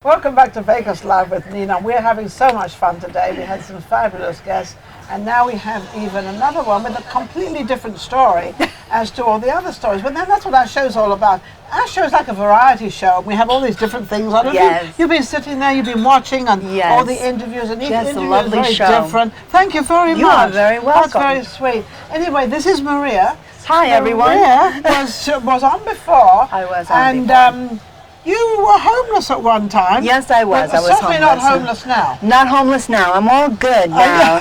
Welcome back to Vegas Live with Ninon. We're having so much fun today. We had some fabulous guests, and now we have even another one with a completely different story as to all the other stories. But then that's what our show's all about. Our show's like a variety show, and we have all these different things on it. Yes. You've been sitting there, you've been watching on all the interviews, and each interview is very different. Thank you very much. You are very welcome. That's very sweet. Anyway, this is Maria. Hi, everyone. Maria was on before. I was on before. You were homeless at one time. Yes, I was. But I was certainly not homeless now. Not homeless now. I'm all good now.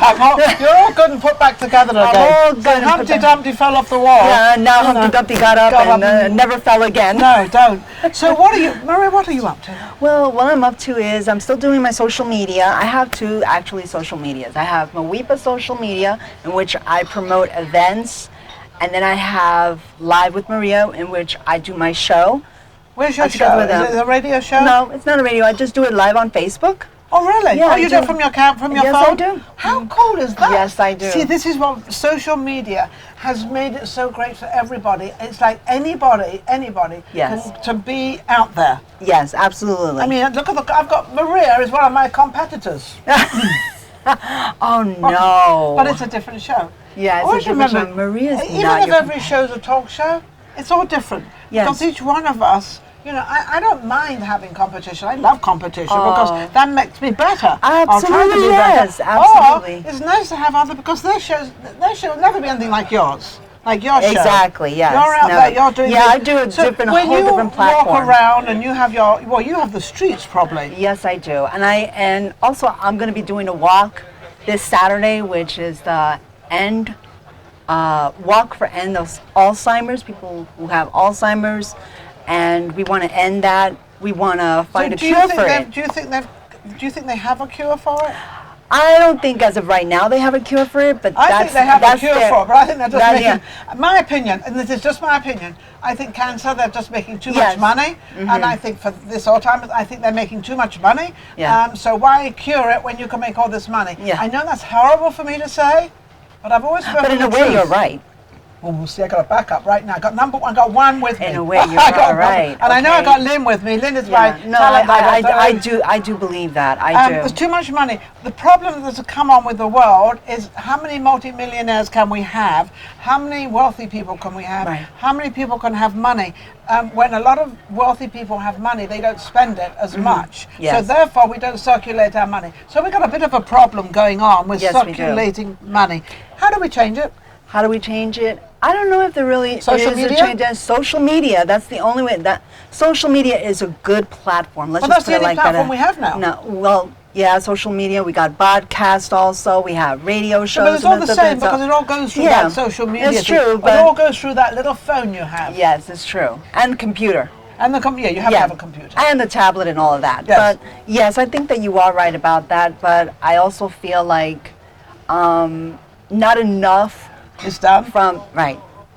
You're all good and put back together again. I'm all good. So Humpty Dumpty fell off the wall. Yeah, now Humpty Dumpty got up and never fell again. No, don't. So Maria, what are you up to? Well, what I'm up to is I'm still doing my social media. I have two actually social medias. I have Maweepa social media, in which I promote events, and then I have Live with Maria, in which I do my show. Where's your show? Is it a radio show? No, it's not a radio. I just do it live on Facebook. Oh, really? Yeah, you do it from your phone? Yes, I do. How cool is that? Yes, I do. See, this is what social media has made it so great for everybody. It's like anybody can be out there. Yes, absolutely. I mean, look at I've got Maria is one of my competitors. Oh, no. But it's a different show. Yeah, it's a different show. Maria's even not if every show's a talk show, it's all different. Yes. Because each one of us, I don't mind having competition. I love competition because that makes me better. Absolutely, yes, absolutely. Or it's nice to have other, because their show will never be anything like yours. Like your show. Exactly, yes. You're out there, you're doing I do a whole different platform. When you walk around and you have you have the streets probably. Yes, I do. And also I'm going to be doing a walk this Saturday, which is the walk for end of Alzheimer's, people who have Alzheimer's, and we want to end that. We want to find a cure for it. Do you think they have a cure for it? I don't think as of right now they have a cure for it, but I think they have a cure for it, but I think they're just making, my opinion, and this is just my opinion, I think cancer, they're just making too much money, and I think for this Alzheimer's, I think they're making too much money, so why cure it when you can make all this money? I know that's horrible for me to say, but I've always spoken But in a way, you're right. Well, we'll see. I got a backup right now. I got one with me. In a way, you're right. And I know I got Lynn with me. Lynn is my No, I do believe that. I do. There's too much money. The problem that's come on with the world is how many multimillionaires can we have? How many wealthy people can we have? Right. How many people can have money? When a lot of wealthy people have money, they don't spend it as much. Yes. So therefore, we don't circulate our money. So we've got a bit of a problem going on with circulating money. How do we change it? How do we change it? I don't know if there really social is media? a change. Social media, that's the only way. That social media is a good platform. Let's just put it like that. That's the only platform we have now. No, well, yeah, social media. We got podcasts also. We have radio shows. But it's all the same because it all goes through that social media. It's true. But it all goes through that little phone you have. Yes, it's true. And computer. And you have to have a computer. And the tablet and all of that. Yes. But yes, I think that you are right about that. But I also feel like not enough is done.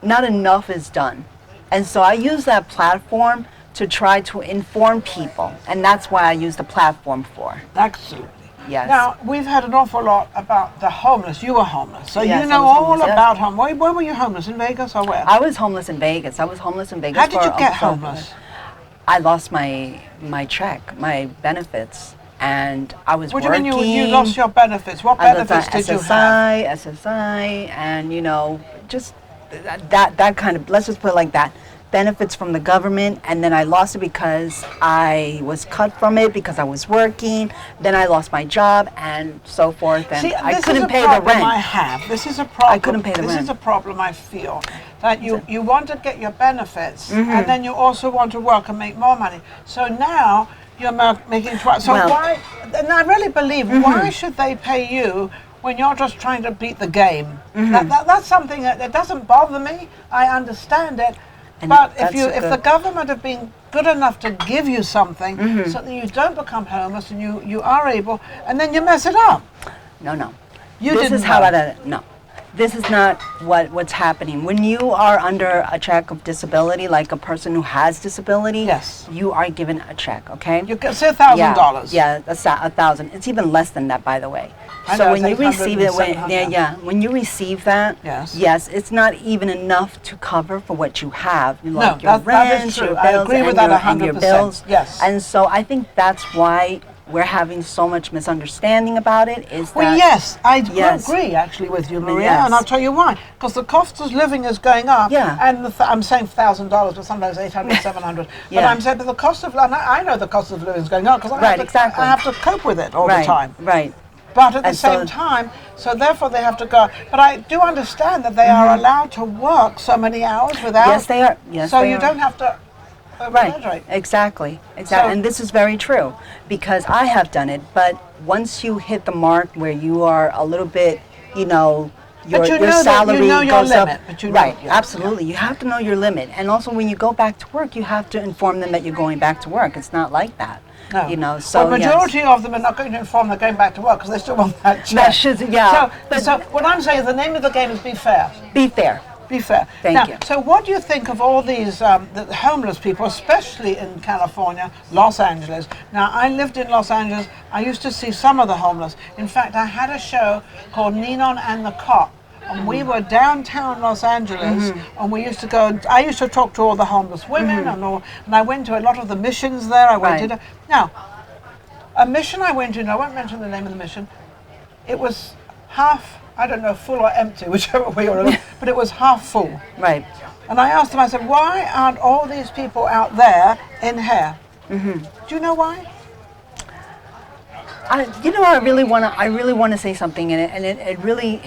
Not enough is done. And so I use that platform to try to inform people. And that's why I use the platform for. Absolutely. Yes. Now, we've had an awful lot about the homeless. You were homeless. So yes, you know all about homeless. Where were you homeless? In Vegas or where? I was homeless in Vegas. How did you get homeless? I lost my check, my benefits. And I was working. What do you mean you lost your benefits? What benefits did you have? SSI, and just that kind of, let's just put it like that, benefits from the government, and then I lost it because I was cut from it because I was working, then I lost my job, and so forth, and I couldn't pay the rent. This is a problem. I couldn't pay the rent. This is a problem I feel, that you want to get your benefits, and then you also want to work and make more money. So now, you're making twice. So why? And I really believe, why should they pay you when you're just trying to beat the game? That's something that doesn't bother me. I understand it, but if the government have been good enough to give you something so that you don't become homeless and you are able, and then you mess it up. No. You didn't. This is how I did it. No. this is not what's happening. When you are under a check of disability, like a person who has disability, yes, you are given a check, okay? You can say $1,000. Yeah, $1,000. It's even less than that, by the way. So when you receive it, when you receive that, yes, it's not even enough to cover for what you have. Like your rent, your bills, I agree with that 100%. And your bills. Yes. And so I think that's why we're having so much misunderstanding about it. Well, yes, I agree actually with you, Maria, and I'll tell you why. Because the cost of living is going up, and I'm saying $1,000, but sometimes $800, $700. But I'm saying, but the cost of, and I know the cost of living is going up because I have to cope with it all the time. Right. But at the same time, so therefore they have to go. But I do understand that they are allowed to work so many hours without. Yes, they are. Yes, so you don't have to. Right, exactly. So, and this is very true because I have done it, but once you hit the mark where you are a little bit, your salary goes up. Right, absolutely. You have to know your limit. And also when you go back to work, you have to inform them that you're going back to work. It's not like that. No. So the majority of them are not going to inform they're going back to work because they still want that check. So what I'm saying is the name of the game is be fair. Be fair. Be fair. Thank you. So what do you think of all these the homeless people, especially in California, Los Angeles? Now, I lived in Los Angeles. I used to see some of the homeless. In fact, I had a show called Ninon and the Cop. And we were downtown Los Angeles, and we used to go. I used to talk to all the homeless women, and I went to a lot of the missions there. Now, a mission I went to, and I won't mention the name of the mission. It was half, I don't know, full or empty, whichever way you're looking, but it was half full. Right. And I asked them. I said, "Why aren't all these people out there in here?" Do you know why? I really want to say something in it, and it really.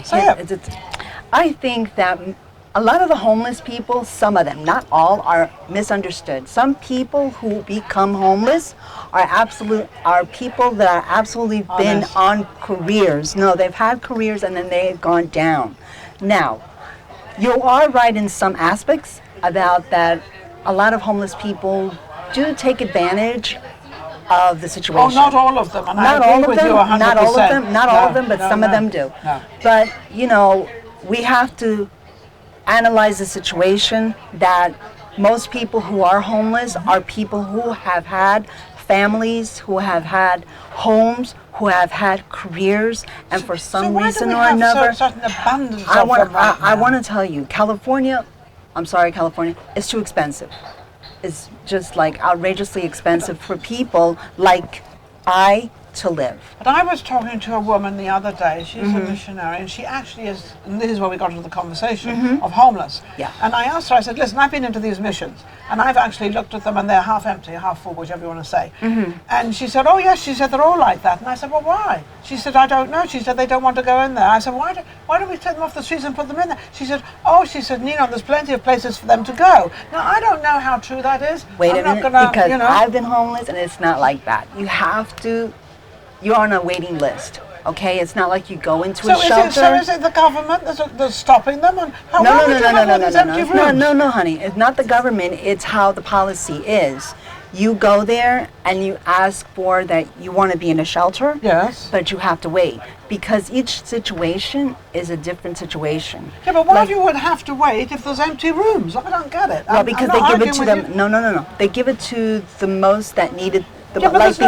I think that a lot of the homeless people, some of them, not all, are misunderstood. Some people who become homeless are people that are absolutely been on careers. No, they've had careers and then they've gone down. Now, you are right in some aspects about that. A lot of homeless people do take advantage of the situation. Oh, not all of them. And not I all agree of them. With you 100%. Not all of them. Not all of them, but some of them do. No. But we have to analyze the situation that most people who are homeless are people who have had families, who have had homes, who have had careers, and for some reason or another, such an abundance I want to tell you, California, it's too expensive. It's just like outrageously expensive for people like I to live. But I was talking to a woman the other day. She's a missionary, and she actually is, and this is where we got into the conversation of homeless. Yeah. And I asked her, I said, listen, I've been into these missions, and I've actually looked at them, and they're half empty, half full, whichever you want to say. And she said, oh yes, she said, they're all like that. And I said, well, why? She said, I don't know. She said, they don't want to go in there. I said, why don't we take them off the streets and put them in there? She said, Ninon, there's plenty of places for them to go. Now, I don't know how true that is. Wait a minute, because I've been homeless, and it's not like that. You're on a waiting list, okay? It's not like you go into a shelter. So is it the government that's stopping them? And No, honey. It's not the government. It's how the policy is. You go there and you ask for that you want to be in a shelter. Yes. But you have to wait because each situation is a different situation. Yeah, but why you would have to wait if there's empty rooms? I don't get it. Well, because they give it to them. No. They give it to the most that needed. The elders,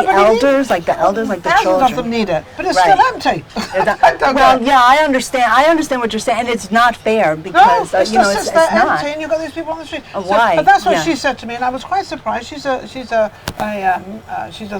like the children. Thousands of them need it, but it's still empty. I understand what you're saying, and it's not fair because it's not. Empty, and you've got these people on the street. Why? But that's what she said to me, and I was quite surprised. She does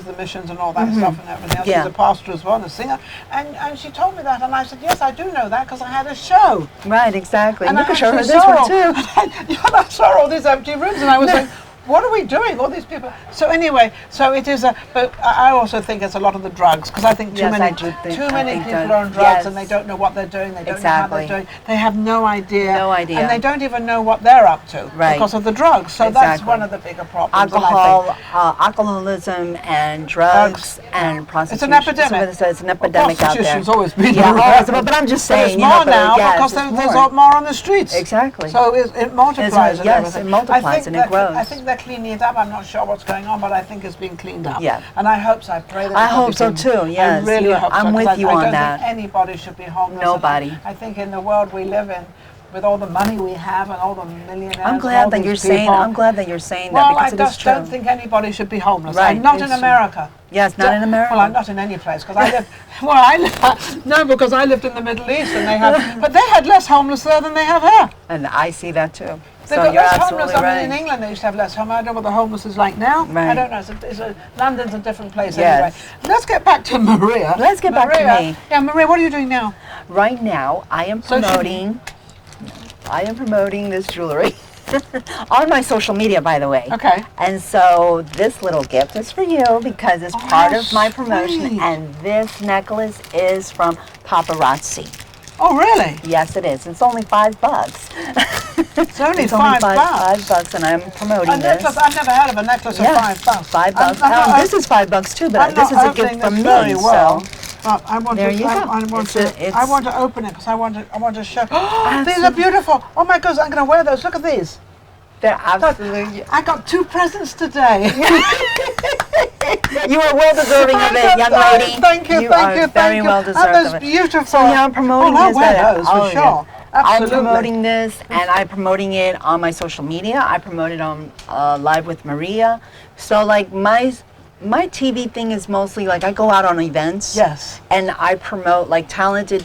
the missions and all that stuff and everything else. She's a pastor as well, and a singer, and she told me that, and I said, yes, I do know that because I had a show. Right, exactly. And you can show her this one too. I saw all these empty rooms, and I was like, what are we doing, all these people? So anyway, it is but I also think it's a lot of the drugs, because I think too many people are on drugs and they don't know what they're doing, they don't know how they're doing, they have no idea. And they don't even know what they're up to because of the drugs. So that's one of the bigger problems. Alcoholism and drugs and prostitution. It's an epidemic. It's an epidemic out there. Prostitution's always been but I'm just saying. But it's more now because there's more on the streets. Exactly. So it multiplies and everything. Yes, it multiplies and it grows. I think there cleaning it up. I'm not sure what's going on, but I think it's being cleaned up. Yeah. And I hope so. I pray that I hope so too. Yes. I really hope so. I'm with you I on don't that. think anybody should be homeless. Nobody. I think in the world we live in, with all the money we have and all the millionaires. I'm glad that you're saying. I'm glad that you're saying that, well, because I it is just true. don't think anybody should be homeless. Right, And not in it's true. America. Yes, not in America. Well, I'm not in any place because I lived. Well, no, because I lived in the Middle East and they had, but they had less homeless there than they have here. And I see that too. They've So got you're less absolutely homeless. right. I mean, in England they used to have less homeless. I don't know what the homeless is like now. Right. I don't know. London's a different place Yes. anyway. Let's get back to Maria. Let's get back to me. Yeah, Maria, what are you doing now? Right now, I am promoting this jewelry on my social media, by the way. Okay. And so this little gift is for you because it's part of my promotion. sweet. And this necklace is from Paparazzi. Oh, really? Yes, it is. It's only $5. It's only It's $5. $5, and I'm promoting A necklace, this. I've never heard of a necklace of $5. $5. This is $5 too, but this is a gift from me. Very well. So I want there to. you go. I want to open it because I want to show. Oh, these are beautiful. Oh my goodness, I'm going to wear those. Look at these. they're absolutely. I got 2 presents today. You are well deserving of it, young lady. Thank you, You thank are you, very thank well you. deserved That of was it. beautiful. So yeah, I'm promoting I'll this. wear those for sure. Absolutely. I'm promoting this, and I'm promoting it on my social media. I promote it on Live with Maria. So like my TV thing is mostly like I go out on events. Yes. And I promote like talented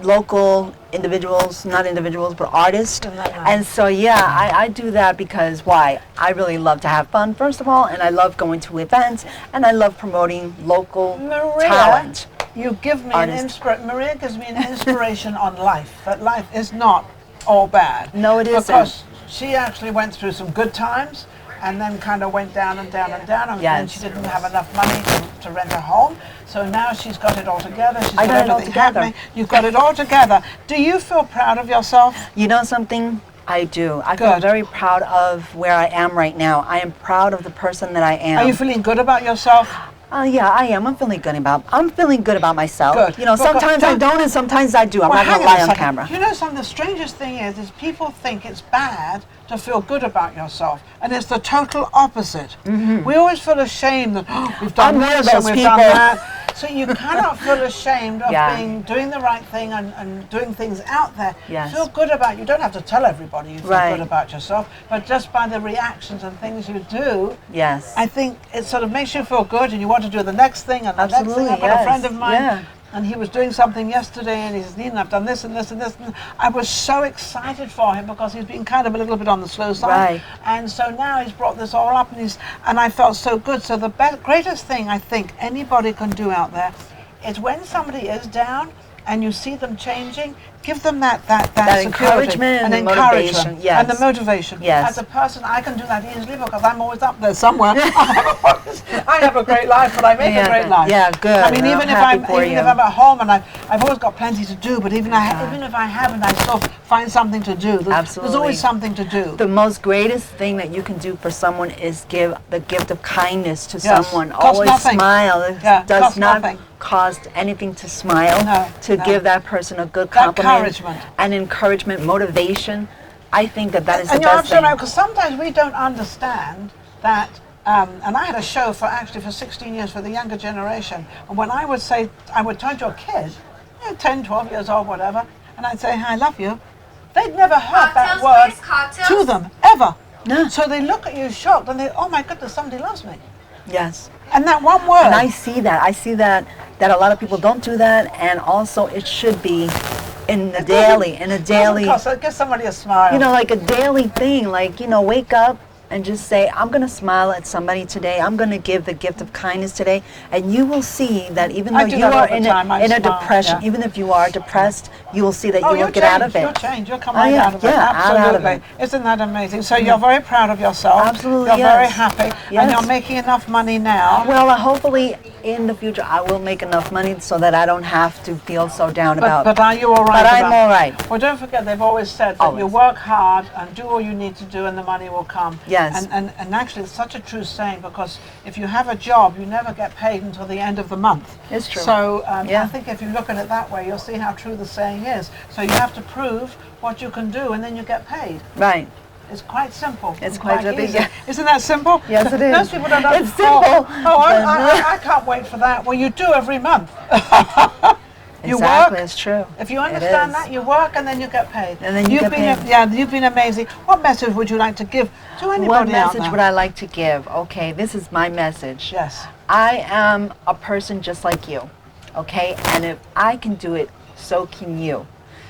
local individuals, not individuals, but artists. Isn't that nice? And so, yeah, I do that because why? I really love to have fun, first of all, and I love going to events, and I love promoting local talent. You give me Artist. an inspiration. Maria gives me an inspiration on life. That life is not all bad. No, it isn't. Because she actually went through some good times, and then kind of went down and down and down, and then Yes. she didn't have enough money to rent a home. So now she's got it all together. She's I got got it all everything together. happening. You've got it all together. Do you feel proud of yourself? You know something? I do. I feel Good. very proud of where I am right now. I am proud of the person that I am. Are you feeling good about yourself? Yeah, I am. I'm feeling good about myself. Good. You know, Because sometimes I don't and sometimes I do. I'm Well, not going hang to on a lie on second. camera. You know something, the strangest thing is people think it's bad to feel good about yourself, and it's the total opposite. We always feel ashamed that we've done I'm one of this and those we've done people. that. So you cannot feel ashamed of Yeah. doing the right thing and doing things out there. Yes. Feel good about. You don't have to tell everybody you feel Right. good about yourself, but just by the reactions and things you do, Yes. I think it sort of makes you feel good, and you want to do the next thing and the next Absolutely, thing. I've got a friend yes, of mine. yeah. And he was doing something yesterday, and he says, Ninon, I've done this and this and this. And I was so excited for him because he's been kind of a little bit on the slow side. Right. And so now he's brought this all up, and I felt so good. So the greatest thing I think anybody can do out there is when somebody is down and you see them changing, give them that security encouragement and the encouragement motivation, yes. and the motivation. Yes. As a person, I can do that easily because I'm always up there somewhere. I have a great life, but I make a great life. Yeah, good. I mean, even if I'm at home and I've always got plenty to do, but even if I haven't, I still find something to do. There's Absolutely. always something to do. The most greatest thing that you can do for someone is give the gift of kindness to Yes. someone. Costs Always nothing. smile. It Yeah, does costs not nothing. cost anything to smile. No, to no. give that person a good That compliment. encouragement. And encouragement, motivation. I think that is the And you're best absolutely right, thing. because sometimes we don't understand that. And I had a show for 16 years for the younger generation. And when I would turn to a kid, 10, 12 years old, whatever, and I'd say, I love you. They'd never heard that Cocktails, word please, cocktails. to them, ever. No. So they look at you shocked and they, oh my goodness, somebody loves me. Yes. And that one word. And I see that a lot of people don't do that, and also it should be in a daily. Give somebody a smile. You know, like a daily thing, like, you know, wake up and just say, I'm going to smile at somebody today. I'm going to give the gift of kindness today. And you will see that even I though do you that are all the time. I in a smile, depression, yeah. even if you are depressed, you will see that you you'll will get out of it. You'll change. You'll come Oh, right yeah, out of it. yeah, out Absolutely. of it. Isn't that amazing? So you're very proud of yourself. Absolutely, You're very yes. happy. Yes. And you're making enough money now. Well, hopefully in the future I will make enough money so that I don't have to feel so down about But are you all right? But with I'm that? all right. Well, don't forget, they've always said that you Always. work hard and do all you need to do and the money will come. Yes. And actually, it's such a true saying because if you have a job, you never get paid until the end of the month. It's true. So Yeah. I think if you look at it that way, you'll see how true the saying is. So you have to prove what you can do and then you get paid. Right. It's quite simple. It's quite simple, easy. yeah. Isn't that simple? Yes, it is. Most people don't know. It's simple. I can't wait for that. Well, you do every month. You Exactly, work. It's true. If you understand that, you work and then you get paid. And then you get paid. You've been amazing. What message would you like to give to anybody What out message there? would I like to give? Okay, this is my message. Yes. I am a person just like you, okay? And if I can do it, so can you.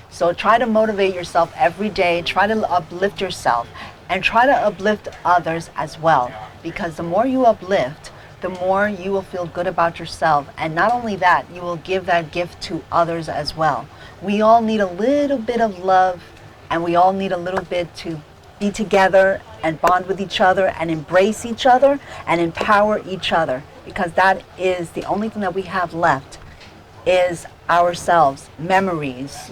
So try to motivate yourself every day, try to uplift yourself, and try to uplift others as well. Because the more you uplift, the more you will feel good about yourself. And not only that, you will give that gift to others as well. We all need a little bit of love, and we all need a little bit to be together and bond with each other and embrace each other and empower each other, because that is the only thing that we have left is ourselves, memories,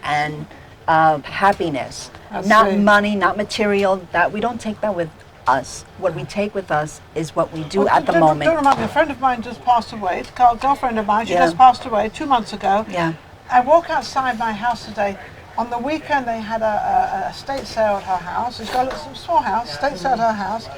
and happiness. Not money, not material. That we don't take that with us. What we take with us is what we do at the moment. Don't remind me, a friend of mine just passed away. It's a girlfriend of mine. She just passed away 2 months ago. Yeah. I walk outside my house today. On the weekend, they had a estate sale at her house. She's got a small house, estate sale at her house.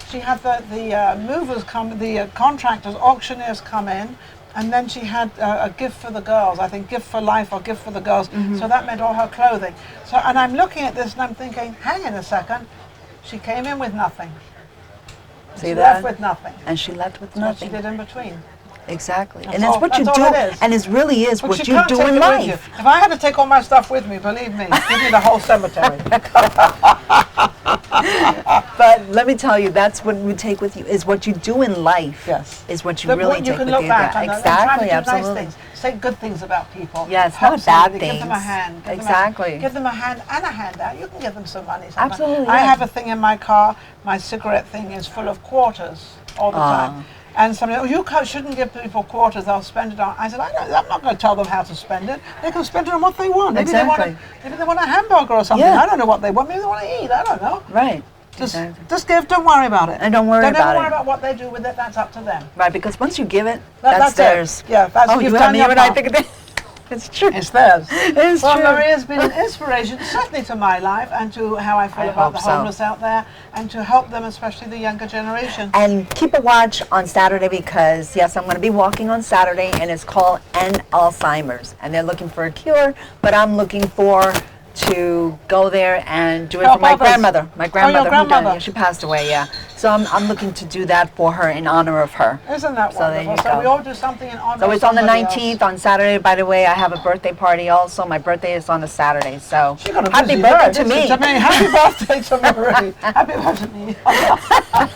She had the movers come, the contractors, auctioneers come in, and then she had a gift for the girls. I think gift for life or gift for the girls. So that meant all her clothing. So, and I'm looking at this and I'm thinking, hang on a second. She came in with nothing. She left with nothing. And she left with That's nothing. what she did in between. Exactly. That's and it's what you do. And it really is what you do in life. If I had to take all my stuff with me, believe me, give me the whole cemetery. But let me tell you, that's what you take with you, is what you do in life. Yes. Is what you really take with you. You can look back on exactly, and try to do absolutely. nice things. Say good things about people. Yes, help not bad somebody, things. Give them a hand. Give them a hand and a handout. You can give them some money. Absolutely. I have a thing in my car. My cigarette thing is full of quarters all the time. And somebody, you shouldn't give people quarters, they'll spend it on. I said, I'm not going to tell them how to spend it. They can spend it on what they want. Maybe they want a hamburger or something. I don't know what they want. Maybe they want to eat. I don't know. Right. Just give, don't worry about it. And don't worry about it. Don't worry about what they do with it, that's up to them. Right, because once you give it, that's theirs. It. Yeah, that's you've done your part. I think it's true. It's theirs. It's true. Well, Maria's been an inspiration, certainly to my life and to how I feel about the homeless out there, and to help them, especially the younger generation. And keep a watch on Saturday because, yes, I'm going to be walking on Saturday, and it's called End Alzheimer's. And they're looking for a cure, but I'm looking to go there and do it for my grandmother. My grandmother, your grandmother. She passed away, yeah. So I'm looking to do that for her in honor of her. Isn't that wonderful? So we all do something in honor of So it's on the 19th on Saturday. By the way, I have a birthday party also. My birthday is on a Saturday, so happy birthday to me. Happy birthday to Marie. Happy birthday to me.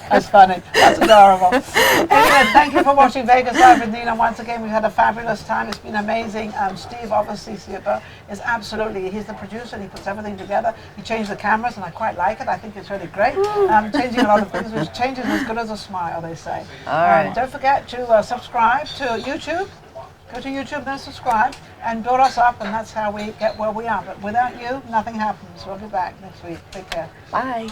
That's funny. That's adorable. Anyway, thank you for watching Vegas Live with Ninon. Once again, we've had a fabulous time. It's been amazing. Steve, obviously, is absolutely, he's the producer and he puts everything together. He changed the cameras and I quite like it. I think it's really great. Changing a lot of things, which changes as good as a smile, they say. All right. Don't forget to subscribe to YouTube. Go to YouTube, then subscribe, and build us up, and that's how we get where we are. But without you, nothing happens. We'll be back next week. Take care. Bye.